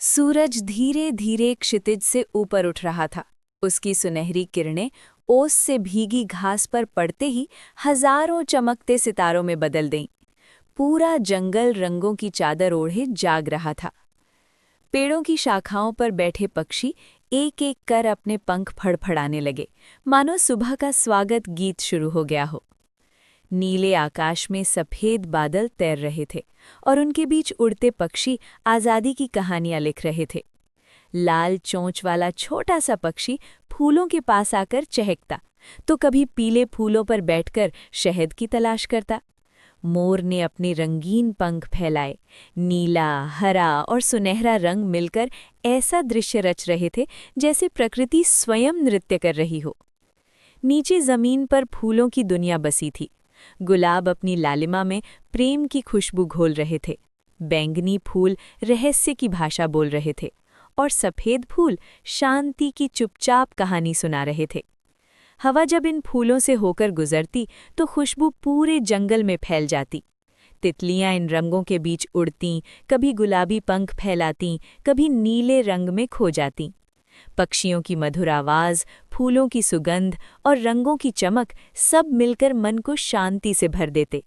सूरज धीरे धीरे क्षितिज से ऊपर उठ रहा था। उसकी सुनहरी किरणें ओस से भीगी घास पर पड़ते ही हजारों चमकते सितारों में बदल गईं। पूरा जंगल रंगों की चादर ओढ़े जाग रहा था। पेड़ों की शाखाओं पर बैठे पक्षी एक एक कर अपने पंख फड़फड़ाने लगे, मानो सुबह का स्वागत गीत शुरू हो गया हो। नीले आकाश में सफेद बादल तैर रहे थे और उनके बीच उड़ते पक्षी आज़ादी की कहानियां लिख रहे थे। लाल चोंच वाला छोटा सा पक्षी फूलों के पास आकर चहकता, तो कभी पीले फूलों पर बैठकर शहद की तलाश करता। मोर ने अपने रंगीन पंख फैलाए, नीला, हरा और सुनहरा रंग मिलकर ऐसा दृश्य रच रहे थे जैसे प्रकृति स्वयं नृत्य कर रही हो। नीचे जमीन पर फूलों की दुनिया बसी थी। गुलाब अपनी लालिमा में प्रेम की खुशबू घोल रहे थे, बैंगनी फूल रहस्य की भाषा बोल रहे थे और सफ़ेद फूल शांति की चुपचाप कहानी सुना रहे थे। हवा जब इन फूलों से होकर गुजरती तो खुशबू पूरे जंगल में फैल जाती। तितलियां इन रंगों के बीच उड़तीं, कभी गुलाबी पंख फैलातीं, कभी नीले रंग में खो जातीं। पक्षियों की मधुर आवाज़, फूलों की सुगंध और रंगों की चमक सब मिलकर मन को शांति से भर देते।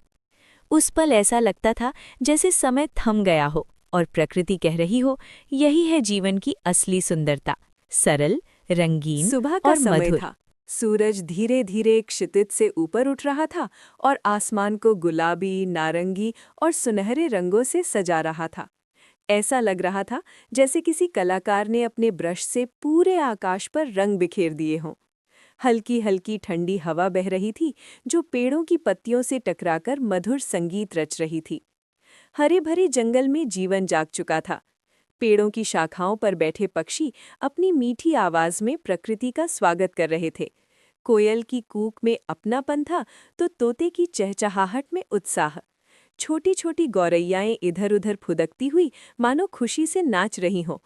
उस पल ऐसा लगता था जैसे समय थम गया हो और प्रकृति कह रही हो, यही है जीवन की असली सुंदरता, सरल, रंगीन सुबह का और समय मधुर। था। सूरज धीरे धीरे क्षितिज से ऊपर उठ रहा था और आसमान को गुलाबी, नारंगी और सुनहरे रंगों से सजा रहा था। ऐसा लग रहा था जैसे किसी कलाकार ने अपने ब्रश से पूरे आकाश पर रंग बिखेर दिए हों। हल्की हल्की ठंडी हवा बह रही थी, जो पेड़ों की पत्तियों से टकराकर मधुर संगीत रच रही थी। हरे भरे जंगल में जीवन जाग चुका था। पेड़ों की शाखाओं पर बैठे पक्षी अपनी मीठी आवाज में प्रकृति का स्वागत कर रहे थे। कोयल की कूक में अपनापन था, तो तोते की चहचहाहट में उत्साह। छोटी छोटी गौरैयाएं इधर उधर फुदकती हुई मानो खुशी से नाच रही हों।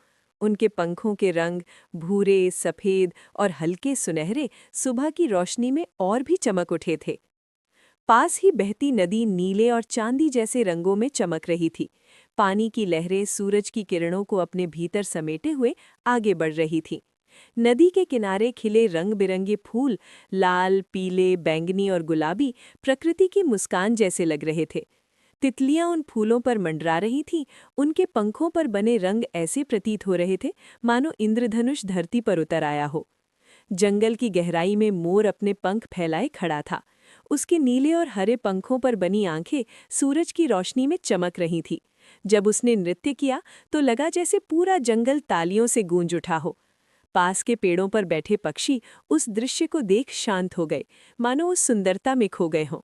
उनके पंखों के रंग भूरे, सफेद और हल्के सुनहरे सुबह की रोशनी में और भी चमक उठे थे। पास ही बहती नदी नीले और चांदी जैसे रंगों में चमक रही थी। पानी की लहरें सूरज की किरणों को अपने भीतर समेटे हुए आगे बढ़ रही थीं। नदी के किनारे खिले रंग बिरंगे फूल, लाल, पीले, बैंगनी और गुलाबी, प्रकृति की मुस्कान जैसे लग रहे थे। तितलियां उन फूलों पर मंडरा रही थीं, उनके पंखों पर बने रंग ऐसे प्रतीत हो रहे थे मानो इंद्रधनुष धरती पर उतर आया हो। जंगल की गहराई में मोर अपने पंख फैलाए खड़ा था। उसके नीले और हरे पंखों पर बनी आंखें सूरज की रोशनी में चमक रही थी। जब उसने नृत्य किया तो लगा जैसे पूरा जंगल तालियों से गूंज उठा हो। पास के पेड़ों पर बैठे पक्षी उस दृश्य को देख शांत हो गए, मानो उस सुंदरता में खो गए हों।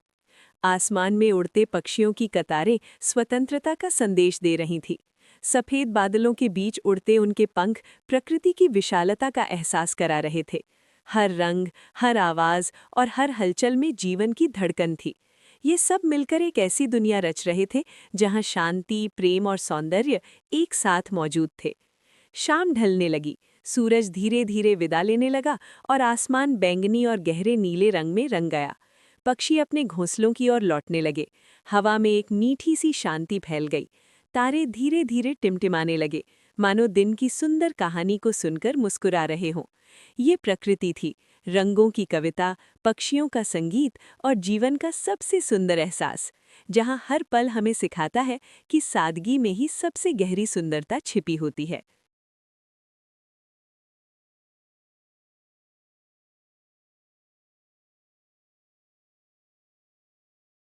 आसमान में उड़ते पक्षियों की कतारें स्वतंत्रता का संदेश दे रही थीं। सफेद बादलों के बीच उड़ते उनके पंख प्रकृति की विशालता का एहसास करा रहे थे। हर रंग, हर आवाज और हर हलचल में जीवन की धड़कन थी। ये सब मिलकर एक ऐसी दुनिया रच रहे थे जहां शांति, प्रेम और सौंदर्य एक साथ मौजूद थे। शाम ढलने लगी, सूरज धीरे धीरे विदा लेने लगा और आसमान बैंगनी और गहरे नीले रंग में रंग गया। पक्षी अपने घोंसलों की ओर लौटने लगे। हवा में एक मीठी सी शांति फैल गई। तारे धीरे धीरे टिमटिमाने लगे, मानो दिन की सुंदर कहानी को सुनकर मुस्कुरा रहे हों। ये प्रकृति थी, रंगों की कविता, पक्षियों का संगीत और जीवन का सबसे सुंदर एहसास, जहाँ हर पल हमें सिखाता है कि सादगी में ही सबसे गहरी सुंदरता छिपी होती है।